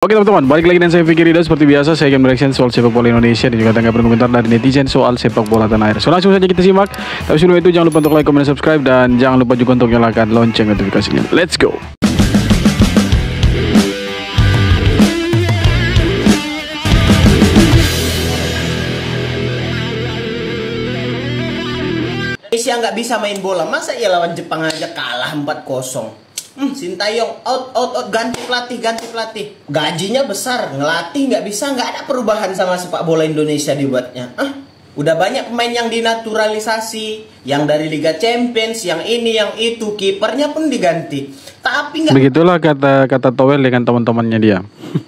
Oke teman-teman, balik lagi dengan saya Fikri Ridho. Seperti biasa saya akan mereaction soal sepak bola Indonesia dan juga tanggapan komentar dari netizen soal sepak bola tanah air. So langsung saja kita simak. Tapi sebelum itu jangan lupa untuk like, comment, dan subscribe, dan jangan lupa juga untuk nyalakan lonceng notifikasinya. Let's go. Indonesia nggak bisa main bola, masa ya lawan Jepang aja kalah 4-0. Sintayong out, ganti pelatih. Gajinya besar, ngelatih nggak bisa, nggak ada perubahan sama sepak bola Indonesia dibuatnya. Udah banyak pemain yang dinaturalisasi, yang dari Liga Champions, yang ini, yang itu, kipernya pun diganti. Tapi nggak. Begitulah kata Towel dengan teman-temannya dia.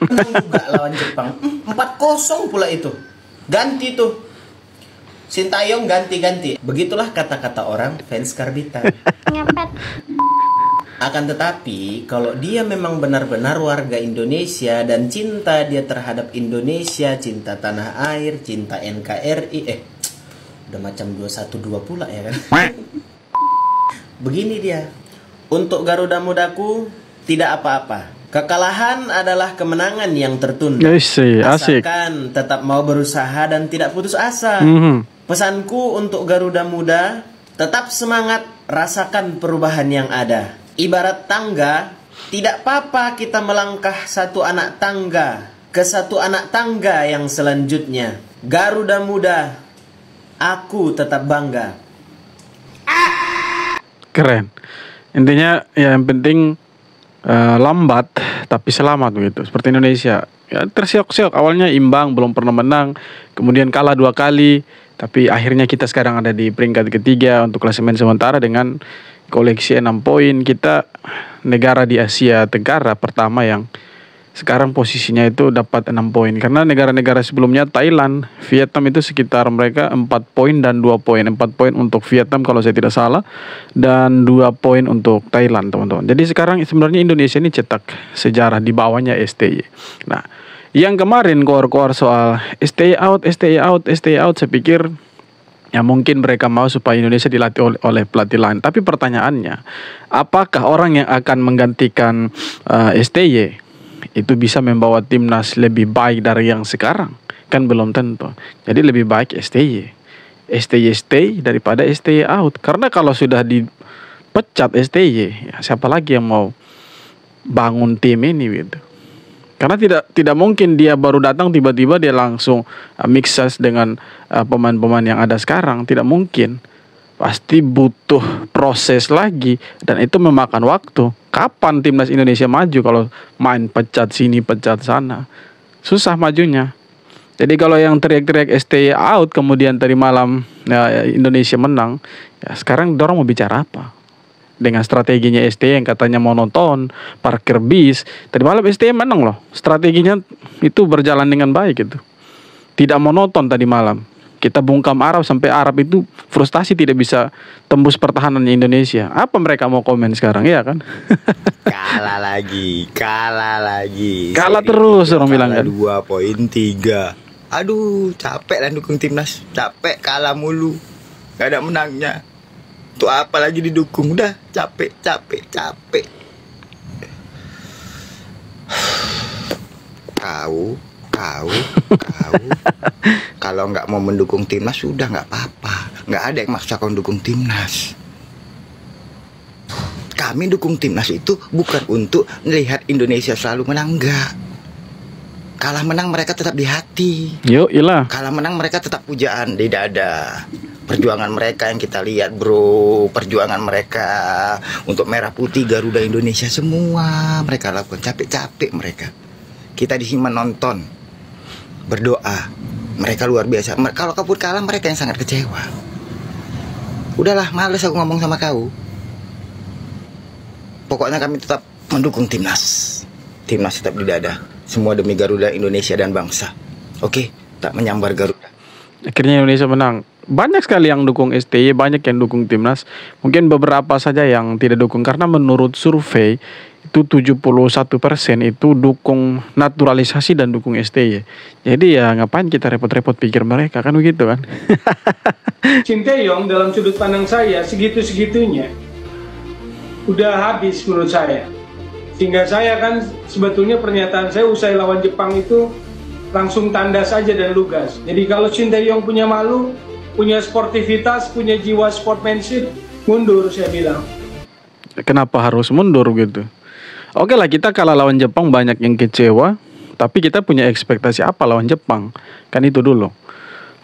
Menang juga lawan Jepang, 4-0 pula itu. Ganti tuh. Sintayong ganti. Begitulah kata-kata orang fans Karbitan. Ngepet. Akan tetapi, kalau dia memang benar-benar warga Indonesia dan cinta dia terhadap Indonesia, cinta tanah air, cinta NKRI, udah macam 212 pula ya kan? Begini dia, untuk Garuda Mudaku tidak apa-apa. Kekalahan adalah kemenangan yang tertunda. Asik. Asalkan tetap mau berusaha dan tidak putus asa. Pesanku untuk Garuda Muda, tetap semangat, rasakan perubahan yang ada. Ibarat tangga, tidak apa-apa kita melangkah satu anak tangga ke satu anak tangga yang selanjutnya. Garuda Muda, aku tetap bangga. Keren. Intinya ya yang penting lambat tapi selamat begitu. Seperti Indonesia. Ya, tersiok-siok, awalnya imbang, belum pernah menang, kemudian kalah 2 kali, tapi akhirnya kita sekarang ada di peringkat ketiga untuk klasemen sementara dengan koleksi 6 poin. Kita negara di Asia Tenggara pertama yang sekarang posisinya itu dapat 6 poin. Karena negara-negara sebelumnya Thailand, Vietnam itu sekitar mereka 4 poin dan 2 poin. 4 poin untuk Vietnam kalau saya tidak salah, dan 2 poin untuk Thailand, teman-teman. Jadi sekarang sebenarnya Indonesia ini cetak sejarah di bawahnya STY. Nah, yang kemarin koar-koar soal STY out, saya pikir ya mungkin mereka mau supaya Indonesia dilatih oleh pelatih lain. Tapi pertanyaannya, apakah orang yang akan menggantikan STY itu bisa membawa timnas lebih baik dari yang sekarang? Kan belum tentu. Jadi lebih baik STY stay daripada STY out. Karena kalau sudah dipecat STY, ya siapa lagi yang mau bangun tim ini gitu? Karena tidak mungkin dia baru datang tiba-tiba dia langsung mixes dengan pemain-pemain yang ada sekarang. Tidak mungkin. Pasti butuh proses lagi dan itu memakan waktu. Kapan timnas Indonesia maju kalau main pecat sini pecat sana? Susah majunya. Jadi kalau yang teriak-teriak STY out kemudian tadi malam ya, Indonesia menang, ya sekarang dorong mau bicara apa? Dengan strateginya STY yang katanya mau nonton, parkir bis. Tadi malam STY menang loh. Strateginya itu berjalan dengan baik gitu. Tidak mau nonton tadi malam. Kita bungkam Arab sampai Arab itu frustasi tidak bisa tembus pertahanannya Indonesia. Apa mereka mau komen sekarang ya kan? Kalah lagi. Kalah terus orang bilang kan. 2.3. Aduh, capek lah dukung timnas. Capek kalah mulu. Gak ada menangnya. Tuh apa lagi didukung, udah capek. Kau kalau nggak mau mendukung timnas sudah nggak apa-apa, nggak ada yang maksa kau dukung timnas. Kami dukung timnas itu bukan untuk melihat Indonesia selalu menang, enggak. Kalah menang mereka tetap di hati. Iyalah. Kalah menang mereka tetap pujaan di dada. Perjuangan mereka yang kita lihat bro, perjuangan mereka untuk merah putih Garuda Indonesia semua mereka lakukan, capek-capek mereka. Kita di sini menonton, berdoa, mereka luar biasa. Kalau kau pun kalah mereka yang sangat kecewa. Udahlah, males aku ngomong sama kau. Pokoknya kami tetap mendukung timnas. Timnas tetap di dada. Semua demi Garuda Indonesia dan bangsa. Oke, tak menyambar Garuda. Akhirnya Indonesia menang. Banyak sekali yang dukung STY, banyak yang dukung timnas. Mungkin beberapa saja yang tidak dukung. Karena menurut survei itu 71% itu dukung naturalisasi dan dukung STY. Jadi ya ngapain kita repot-repot pikir mereka, kan begitu kan? Sintayong dalam sudut pandang saya segitu-segitunya udah habis menurut saya. Sehingga saya kan sebetulnya pernyataan saya usai lawan Jepang itu langsung tandas saja dan lugas. Jadi kalau Shin Tae-yong punya malu, punya sportivitas, punya jiwa sportsmanship, mundur saya bilang. Kenapa harus mundur gitu? Oke lah, kita kalah lawan Jepang banyak yang kecewa, tapi kita punya ekspektasi apa lawan Jepang? Kan itu dulu.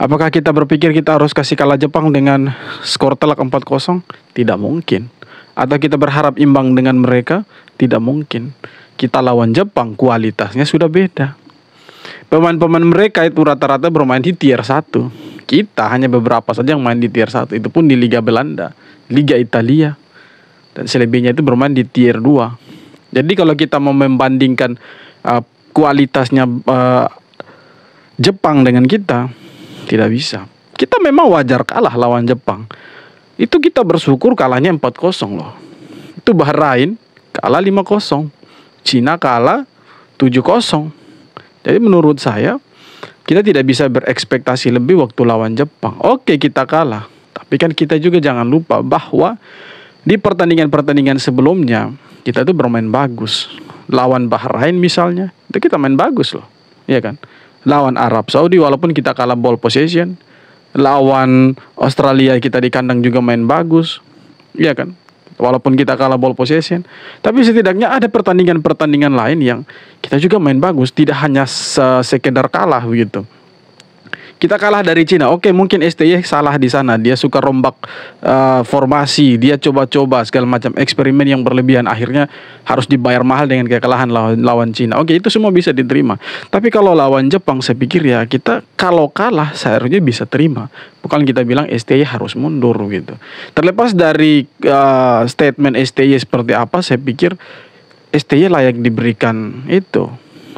Apakah kita berpikir kita harus kasih kalah Jepang dengan skor telak 4-0? Tidak mungkin. Atau kita berharap imbang dengan mereka? Tidak mungkin. Kita lawan Jepang, kualitasnya sudah beda. Pemain-pemain mereka itu rata-rata bermain di tier 1. Kita hanya beberapa saja yang main di tier 1. Itu pun di Liga Belanda, Liga Italia. Dan selebihnya itu bermain di tier 2. Jadi kalau kita mau membandingkan kualitasnya Jepang dengan kita, tidak bisa. Kita memang wajar kalah lawan Jepang. Itu kita bersyukur kalahnya 4-0 loh. Itu Bahrain kalah 5-0. Cina kalah 7-0. Jadi menurut saya, kita tidak bisa berekspektasi lebih waktu lawan Jepang. Oke, kita kalah. Tapi kan kita juga jangan lupa bahwa di pertandingan-pertandingan sebelumnya, kita tuh bermain bagus. Lawan Bahrain misalnya, itu kita main bagus loh. Iya kan? Lawan Arab Saudi walaupun kita kalah ball possession. Lawan Australia kita di kandang juga main bagus. Iya kan? Walaupun kita kalah ball possession. Tapi setidaknya ada pertandingan-pertandingan lain yang kita juga main bagus. Tidak hanya sekedar kalah begitu. Kita kalah dari Cina. Oke, mungkin STY salah di sana. Dia suka rombak formasi. Dia coba-coba segala macam eksperimen yang berlebihan. Akhirnya harus dibayar mahal dengan kekalahan lawan Cina. Oke, itu semua bisa diterima. Tapi kalau lawan Jepang, saya pikir ya kita kalau kalah seharusnya bisa terima. Bukan kita bilang STY harus mundur gitu. Terlepas dari statement STY seperti apa, saya pikir STY layak diberikan itu.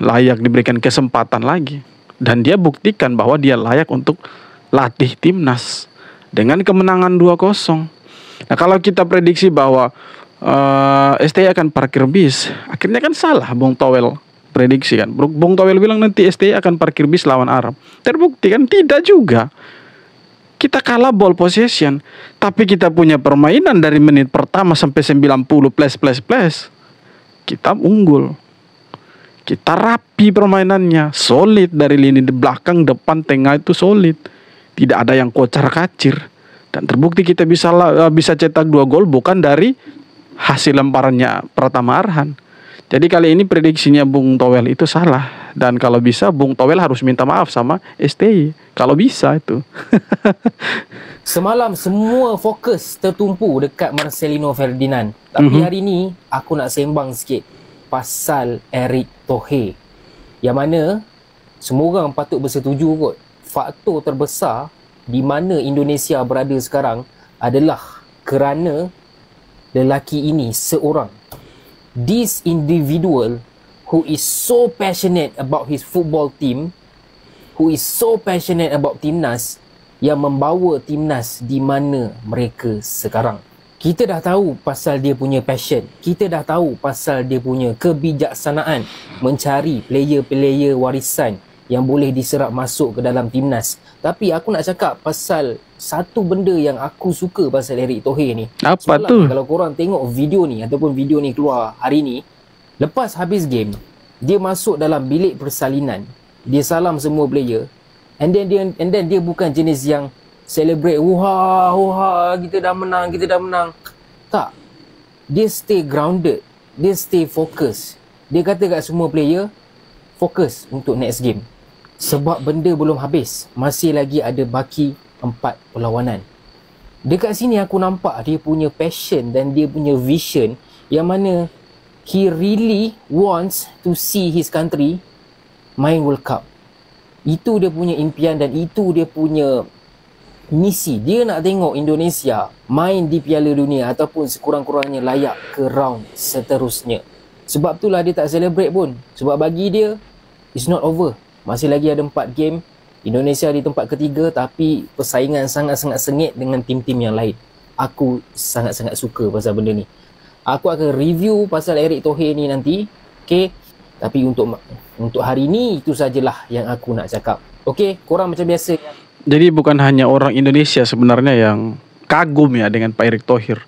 Layak diberikan kesempatan lagi. Dan dia buktikan bahwa dia layak untuk latih timnas dengan kemenangan 2-0. Nah, kalau kita prediksi bahwa STY akan parkir bis, akhirnya kan salah Bung Towel prediksi kan. Bung Towel bilang nanti STY akan parkir bis lawan Arab. Terbukti kan tidak juga. Kita kalah ball possession, tapi kita punya permainan dari menit pertama sampai 90 plus. Kita unggul. Kita rapi permainannya, solid dari lini di belakang, depan, tengah itu solid. Tidak ada yang kocar-kacir. Dan terbukti kita bisa cetak 2 gol bukan dari hasil lemparannya Pratama Arhan. Jadi kali ini prediksinya Bung Towel itu salah. Dan kalau bisa Bung Towel harus minta maaf sama STY. Kalau bisa itu. Semalam semua fokus tertumpu dekat Marcelino Ferdinand. Tapi hari ni aku nak sembang sikit pasal Eric Thohir, yang mana semua orang patut bersetuju kot, faktor terbesar di mana Indonesia berada sekarang adalah kerana lelaki ini seorang. This individual who is so passionate about his football team, who is so passionate about timnas, yang membawa timnas di mana mereka sekarang. Kita dah tahu pasal dia punya passion. Kita dah tahu pasal dia punya kebijaksanaan mencari player-player warisan yang boleh diserap masuk ke dalam timnas. Tapi aku nak cakap pasal satu benda yang aku suka pasal Eric Thohir ni. Apa semalam, tu? Kalau korang tengok video ni ataupun video ni keluar hari ni, lepas habis game, dia masuk dalam bilik persalinan. Dia salam semua player. And then dia bukan jenis yang celebrate, wah, kita dah menang. Tak. Dia stay grounded. Dia stay fokus. Dia kata kat semua player, fokus untuk next game. Sebab benda belum habis. Masih lagi ada baki 4 perlawanan. Dekat sini aku nampak dia punya passion dan dia punya vision yang mana he really wants to see his country main World Cup. Itu dia punya impian dan itu dia punya misi. Dia nak tengok Indonesia main di Piala Dunia ataupun sekurang-kurangnya layak ke round seterusnya. Sebab itulah dia tak celebrate pun. Sebab bagi dia, it's not over. Masih lagi ada 4 game. Indonesia di tempat ketiga tapi persaingan sangat-sangat sengit dengan tim-tim yang lain. Aku sangat-sangat suka pasal benda ni. Aku akan review pasal Eric Thohir ni nanti. Okay. Tapi untuk hari ni, itu sajalah yang aku nak cakap. Okay, korang macam biasa. Jadi bukan hanya orang Indonesia sebenarnya yang kagum ya dengan Pak Erick Thohir.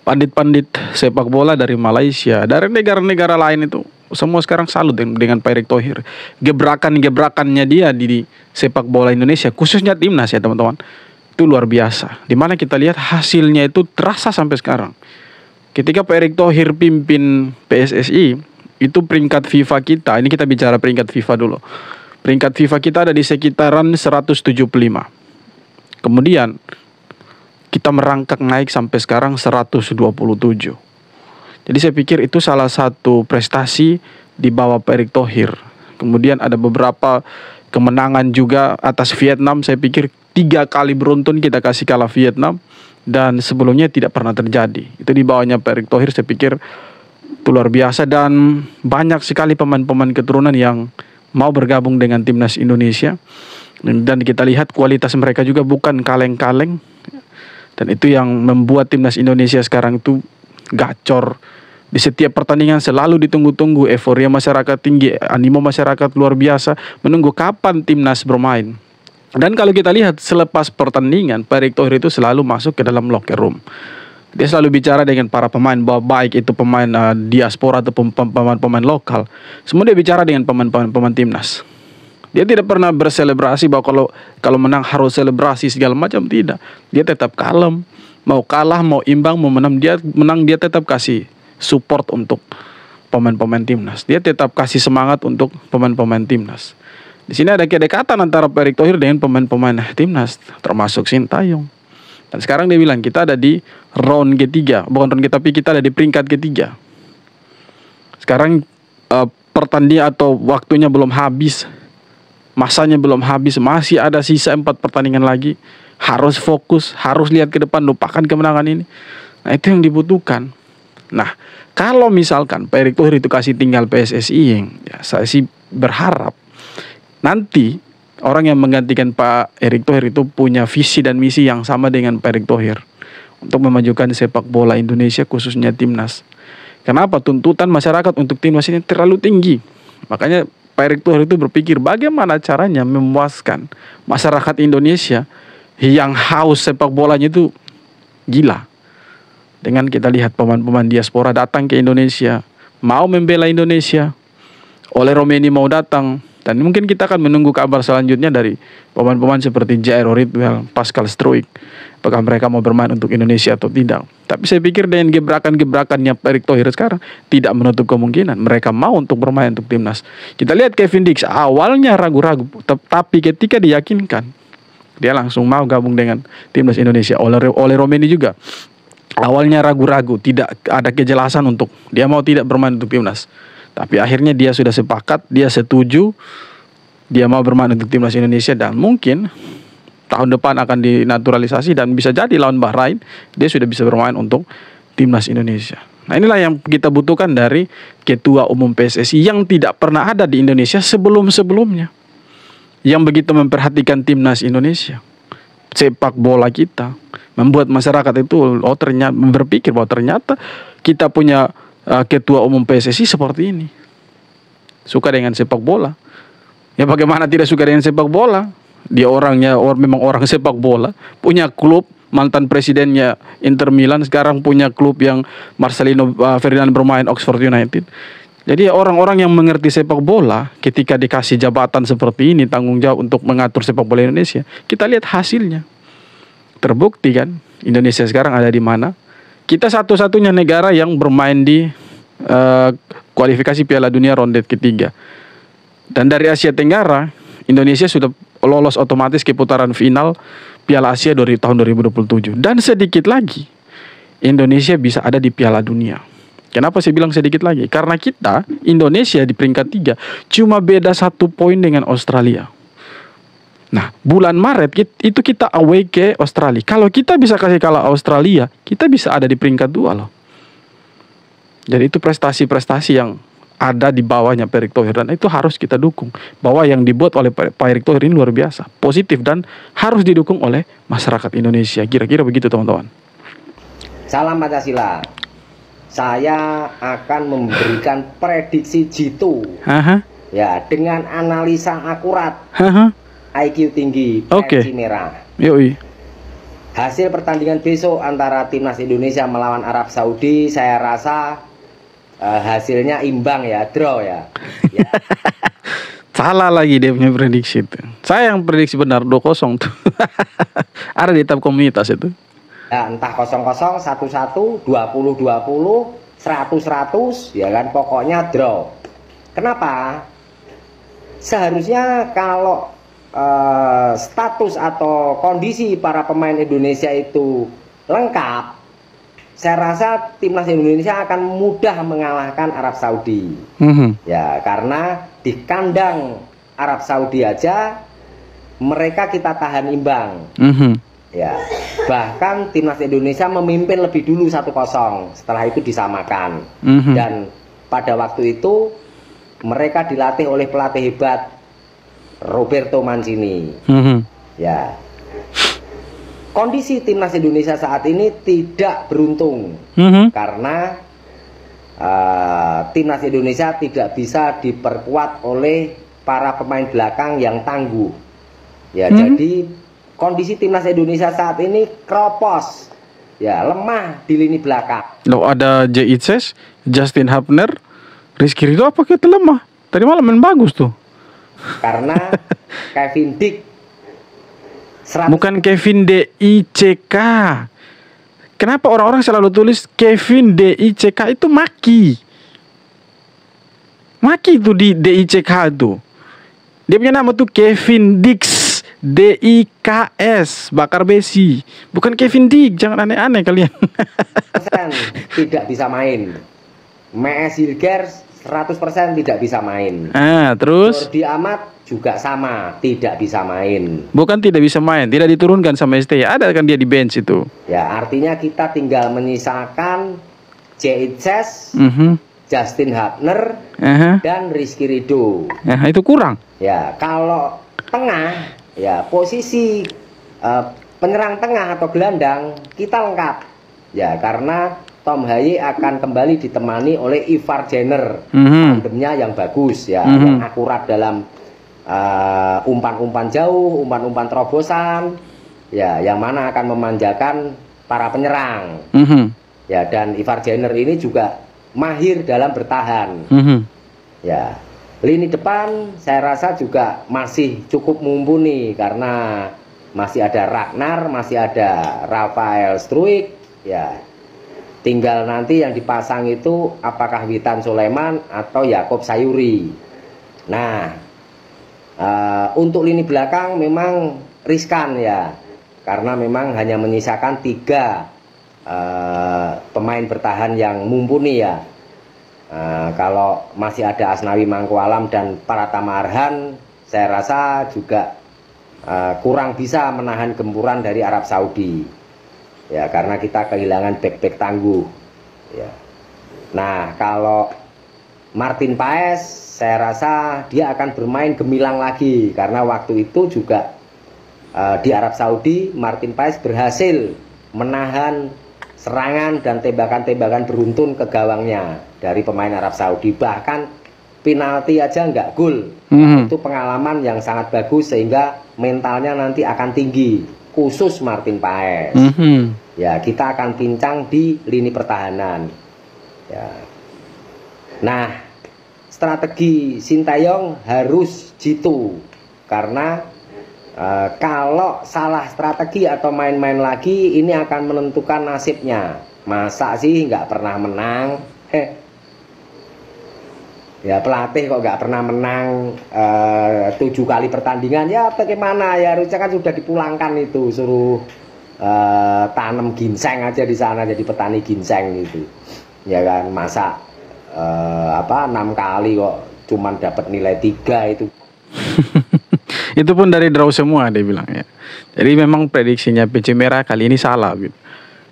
pandit-pandit sepak bola dari Malaysia, dari negara-negara lain itu semua sekarang salut dengan Pak Erick Thohir. Gebrakannya dia di sepak bola Indonesia, khususnya timnas ya teman-teman, itu luar biasa. Dimana kita lihat hasilnya itu terasa sampai sekarang. Ketika Pak Erick Thohir pimpin PSSI, itu peringkat FIFA kita, ini kita bicara peringkat FIFA dulu. Peringkat FIFA kita ada di sekitaran 175. Kemudian kita merangkak naik sampai sekarang 127. Jadi saya pikir itu salah satu prestasi di bawah Pak Erick Thohir. Kemudian ada beberapa kemenangan juga atas Vietnam. Saya pikir 3 kali beruntun kita kasih kalah Vietnam, dan sebelumnya tidak pernah terjadi. Itu di bawahnya Pak Erick Thohir, saya pikir itu luar biasa, dan banyak sekali pemain-pemain keturunan yang mau bergabung dengan timnas Indonesia. Dan kita lihat kualitas mereka juga bukan kaleng-kaleng. Dan itu yang membuat timnas Indonesia sekarang itu gacor. Di setiap pertandingan selalu ditunggu-tunggu, euforia masyarakat tinggi, animo masyarakat luar biasa, menunggu kapan timnas bermain. Dan kalau kita lihat selepas pertandingan, Pak Erick Thohir itu selalu masuk ke dalam locker room. Dia selalu bicara dengan para pemain, baik itu pemain diaspora atau pemain lokal. Semua dia bicara dengan pemain timnas. Dia tidak pernah berselebrasi bahwa kalau menang harus selebrasi segala macam, tidak. Dia tetap kalem, mau kalah, mau imbang, mau menang, dia tetap kasih support untuk pemain-pemain timnas. Dia tetap kasih semangat untuk pemain-pemain timnas. Di sini ada kedekatan antara Pak Erick Thohir dengan pemain-pemain timnas, termasuk Sintayong. Dan sekarang dia bilang kita ada di round ketiga, bukan round ketiga, tapi kita ada di peringkat ketiga. Sekarang pertandingan atau waktunya belum habis. Masanya belum habis, masih ada sisa 4 pertandingan lagi. Harus fokus, harus lihat ke depan, lupakan kemenangan ini. Nah, itu yang dibutuhkan. Nah, kalau misalkan Pak Erick Thohir itu kasih tinggal PSSI, ya saya sih berharap nanti orang yang menggantikan Pak Erick Thohir itu punya visi dan misi yang sama dengan Pak Erick Thohir untuk memajukan sepak bola Indonesia, khususnya timnas. Kenapa? Tuntutan masyarakat untuk timnas ini terlalu tinggi. Makanya Pak Erick Thohir itu berpikir bagaimana caranya memuaskan masyarakat Indonesia yang haus sepak bolanya itu gila. Dengan kita lihat pemain-pemain diaspora datang ke Indonesia, mau membela Indonesia. Oleh Romeni mau datang, dan mungkin kita akan menunggu kabar selanjutnya dari pemain-pemain seperti Jairo Ridwell, Pascal Struijk. Apakah mereka mau bermain untuk Indonesia atau tidak. Tapi saya pikir dengan gebrakan-gebrakannya Pak Erick Thohir sekarang tidak menutup kemungkinan mereka mau untuk bermain untuk timnas. Kita lihat Kevin Dix awalnya ragu-ragu, tapi ketika diyakinkan dia langsung mau gabung dengan timnas Indonesia. Oleh Romeni juga awalnya ragu-ragu, tidak ada kejelasan untuk dia mau tidak bermain untuk timnas. Tapi akhirnya dia sudah sepakat, dia setuju, dia mau bermain untuk timnas Indonesia, dan mungkin tahun depan akan dinaturalisasi dan bisa jadi lawan Bahrain dia sudah bisa bermain untuk timnas Indonesia. Nah, inilah yang kita butuhkan dari Ketua Umum PSSI yang tidak pernah ada di Indonesia sebelum-sebelumnya, yang begitu memperhatikan timnas Indonesia, sepak bola kita, membuat masyarakat itu ternyata berpikir bahwa ternyata kita punya Ketua Umum PSSI seperti ini, suka dengan sepak bola. Ya bagaimana tidak suka dengan sepak bola? Dia memang orang sepak bola, punya klub, mantan presidennya Inter Milan, sekarang punya klub yang Marcelino Ferdinand bermain Oxford United. Jadi orang-orang yang mengerti sepak bola ketika dikasih jabatan seperti ini, tanggung jawab untuk mengatur sepak bola Indonesia, kita lihat hasilnya. Terbukti kan Indonesia sekarang ada di mana? Kita satu-satunya negara yang bermain di kualifikasi Piala Dunia ronde ketiga. Dan dari Asia Tenggara, Indonesia sudah lolos otomatis ke putaran final Piala Asia dari tahun 2027. Dan sedikit lagi Indonesia bisa ada di Piala Dunia. Kenapa saya bilang sedikit lagi? Karena kita, Indonesia di peringkat 3, cuma beda 1 poin dengan Australia. Nah, bulan Maret itu kita away ke Australia. Kalau kita bisa kasih kalah Australia, kita bisa ada di peringkat 2 loh. Jadi itu prestasi-prestasi yang ada di bawahnya Pak Erick Thohir, dan itu harus kita dukung. Bahwa yang dibuat oleh Pak Erick Thohir ini luar biasa, positif, dan harus didukung oleh masyarakat Indonesia. Kira-kira begitu teman-teman. Salam Pancasila. Saya akan memberikan prediksi jitu. Ya, dengan analisa akurat. IQ tinggi, pensi merah. Yoi. hasil pertandingan besok antara timnas Indonesia melawan Arab Saudi, saya rasa hasilnya imbang ya, draw ya. Salah lagi dia punya prediksi itu. Saya yang prediksi benar 2-0 tuh. Ada di tab komunitas itu. Ya, entah 0-0, 1-1, 20-20, 100-100, ya kan, pokoknya draw. Kenapa? Seharusnya kalau status atau kondisi para pemain Indonesia itu lengkap, saya rasa timnas Indonesia akan mudah mengalahkan Arab Saudi. Ya, karena di kandang Arab Saudi aja mereka kita tahan imbang. Ya, bahkan timnas Indonesia memimpin lebih dulu 1-0, setelah itu disamakan. Dan pada waktu itu mereka dilatih oleh pelatih hebat Roberto Mancini. Ya, kondisi timnas Indonesia saat ini tidak beruntung karena timnas Indonesia tidak bisa diperkuat oleh para pemain belakang yang tangguh. Ya, jadi kondisi timnas Indonesia saat ini kropos, ya, lemah di lini belakang. Loh, ada J.I.C.S, Justin Hapner, Rizky Ridho, apa kita lemah? Tadi malam main bagus tuh. Karena Kevin Dick bukan Kevin D.I.C.K. Kenapa orang-orang selalu tulis Kevin D.I.C.K? Itu Maki. Maki itu di D.I.C.K tuh. Dia punya nama tuh Kevin Dix, D.I.K.S, bakar besi. Bukan Kevin Dick, jangan aneh-aneh kalian. Tidak bisa main. M.S. Hilgers 100% tidak bisa main. Terus Jordi Amat juga sama, tidak bisa main. Bukan tidak bisa main, tidak diturunkan sama STY. Ada kan dia di bench itu. Ya, artinya kita tinggal menyisakan J.I.C.S, Justin Hapner, dan Rizky Ridho. Itu kurang. Ya, kalau tengah, ya posisi penyerang tengah atau gelandang kita lengkap. Ya, karena Tom Haye akan kembali ditemani oleh Ivar Jenner, tandemnya yang bagus ya, yang akurat dalam umpan-umpan jauh, umpan-umpan terobosan, ya, yang mana akan memanjakan para penyerang. Ya, dan Ivar Jenner ini juga mahir dalam bertahan. Ya, lini depan saya rasa juga masih cukup mumpuni karena masih ada Ragnar, masih ada Rafael Struijk, ya. Tinggal nanti yang dipasang itu apakah Witan Sulaiman atau Yakob Sayuri. Nah, untuk lini belakang memang riskan ya, karena memang hanya menyisakan 3 pemain bertahan yang mumpuni ya. Kalau masih ada Asnawi Mangkualam dan Pratama Arhan, saya rasa juga kurang bisa menahan gempuran dari Arab Saudi. Ya, karena kita kehilangan back-back tangguh. Ya. Nah, kalau Martin Paes, saya rasa dia akan bermain gemilang lagi karena waktu itu juga di Arab Saudi Martin Paes berhasil menahan serangan dan tembakan-tembakan beruntun ke gawangnya dari pemain Arab Saudi. Bahkan penalti aja nggak gol. Itu pengalaman yang sangat bagus sehingga mentalnya nanti akan tinggi. Khusus Martin Paes. Ya, kita akan pincang di lini pertahanan. Ya. Nah, strategi Sintayong harus jitu karena kalau salah strategi atau main-main lagi ini akan menentukan nasibnya. Masa sih nggak pernah menang? Ya, pelatih kok nggak pernah menang 7 kali pertandingan, ya bagaimana ya, harusnya kan sudah dipulangkan itu, suruh tanam ginseng aja di sana jadi petani ginseng gitu ya kan. Masa 6 kali kok cuman dapat nilai 3 itu. Itu pun dari draw semua dia bilang ya. Jadi memang prediksinya PC Merah kali ini salah gitu.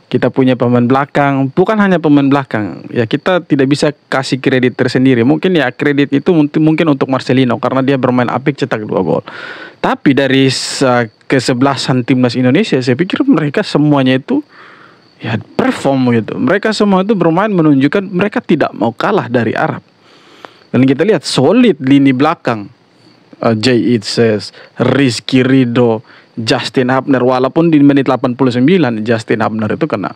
Kita punya pemain belakang, bukan hanya pemain belakang. Ya, kita tidak bisa kasih kredit tersendiri. Mungkin ya kredit itu mungkin untuk Marcelino karena dia bermain apik, cetak 2 gol. Tapi dari kesebelasan timnas Indonesia, saya pikir mereka semuanya itu ya perform gitu. Mereka semua itu bermain menunjukkan mereka tidak mau kalah dari Arab. Dan kita lihat solid lini belakang. J.I.C.S, Rizky Ridho, Justin Hubner, walaupun di menit 89 Justin Hubner itu kena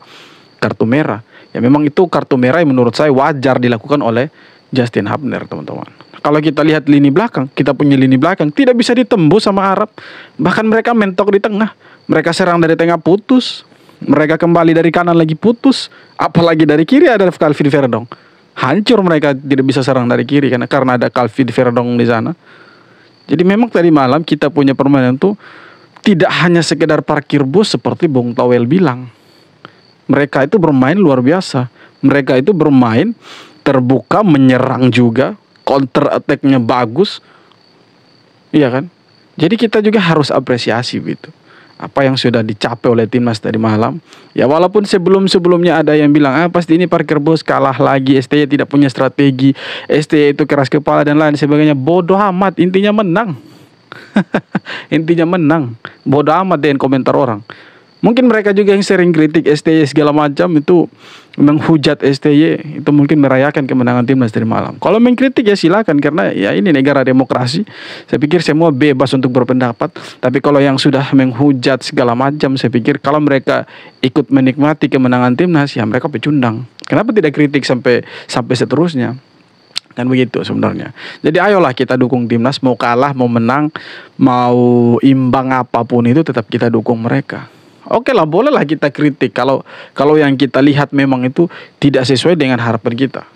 kartu merah. Ya memang itu kartu merah yang menurut saya wajar dilakukan oleh Justin Hubner, teman-teman. Kalau kita lihat lini belakang, kita punya lini belakang tidak bisa ditembus sama Arab. Bahkan mereka mentok di tengah. Mereka serang dari tengah putus. Mereka kembali dari kanan lagi putus. Apalagi dari kiri ada Calvin Verdong. Hancur, mereka tidak bisa serang dari kiri karena ada Calvin Verdong di sana. Jadi memang tadi malam kita punya permainan tuh tidak hanya sekedar parkir bus seperti Bung Towel bilang. Mereka itu bermain luar biasa. Mereka itu bermain terbuka, menyerang juga, counter attack-nya bagus. Iya kan? Jadi kita juga harus apresiasi gitu apa yang sudah dicapai oleh timnas tadi malam. Ya walaupun sebelumnya ada yang bilang pasti ini parkir bus, kalah lagi, STY tidak punya strategi, STY itu keras kepala dan lain sebagainya. Bodoh amat, intinya menang. Intinya menang. Bodoh amat dengan komentar orang. Mungkin mereka juga yang sering kritik STY segala macam itu menghujat STY, itu mungkin merayakan kemenangan timnas tadi malam. Kalau mengkritik ya silakan, karena ya ini negara demokrasi. Saya pikir semua bebas untuk berpendapat. Tapi kalau yang sudah menghujat segala macam, saya pikir kalau mereka ikut menikmati kemenangan timnas, ya mereka pecundang. Kenapa tidak kritik sampai seterusnya? Kan begitu sebenarnya. Jadi ayolah kita dukung timnas, mau kalah, mau menang, mau imbang apapun itu tetap kita dukung mereka. Oke lah, bolehlah kita kritik kalau yang kita lihat memang itu tidak sesuai dengan harapan kita.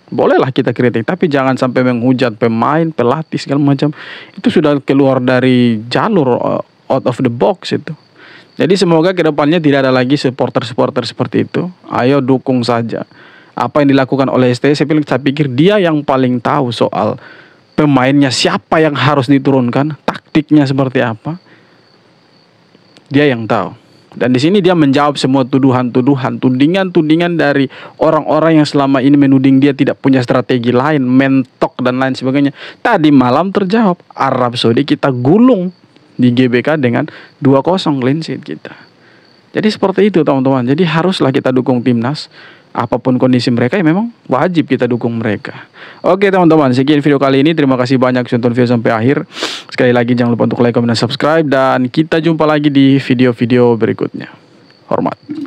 Bolehlah kita kritik, tapi jangan sampai menghujat pemain, pelatih segala macam. Itu sudah keluar dari jalur, out of the box itu. Jadi semoga kedepannya tidak ada lagi supporter-supporter seperti itu. Ayo dukung saja apa yang dilakukan oleh STY. Saya pikir dia yang paling tahu soal pemainnya, siapa yang harus diturunkan, taktiknya seperti apa. Dia yang tahu. Dan di sini dia menjawab semua tuduhan-tuduhan, tudingan-tudingan dari orang-orang yang selama ini menuding dia tidak punya strategi lain, mentok dan lain sebagainya. Tadi malam terjawab. Arab Saudi kita gulung di GBK dengan 2-0 clean sheet kita. Jadi seperti itu teman-teman. Jadi haruslah kita dukung timnas. Apapun kondisi mereka, ya memang wajib kita dukung mereka. Oke teman-teman, sekian video kali ini. Terima kasih banyak sudah nonton video sampai akhir. Sekali lagi jangan lupa untuk like, comment, dan subscribe. Dan kita jumpa lagi di video-video berikutnya. Hormat.